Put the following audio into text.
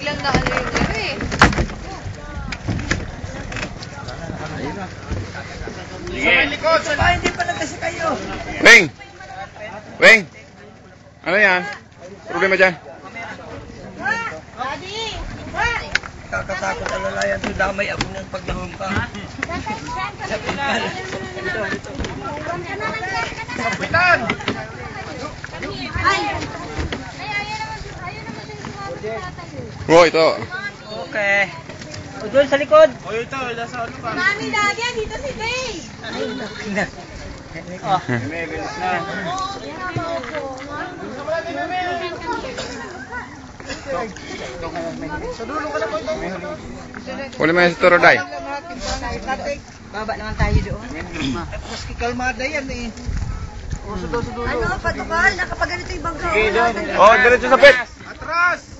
biglang na ano yung ano eh. Sige. Hindi pala kasi kayo. Weng! Weng! Ano yan? Problema dyan? Daddy! Kakatakot alalayan to, damay ako ng paglahong ka. Kapitan! Ay! Oh, ito. Okay. O doon sa likod. O ito, nasa ano ka? Mami, Daddy, dito si Day! Oh. Huli mo yan si Toroday. Baba naman tayo doon. Mas kikalmada yan eh. Ano, patukal? Nakapaganito yung bangka. Oh, diretso sa pit. Atras!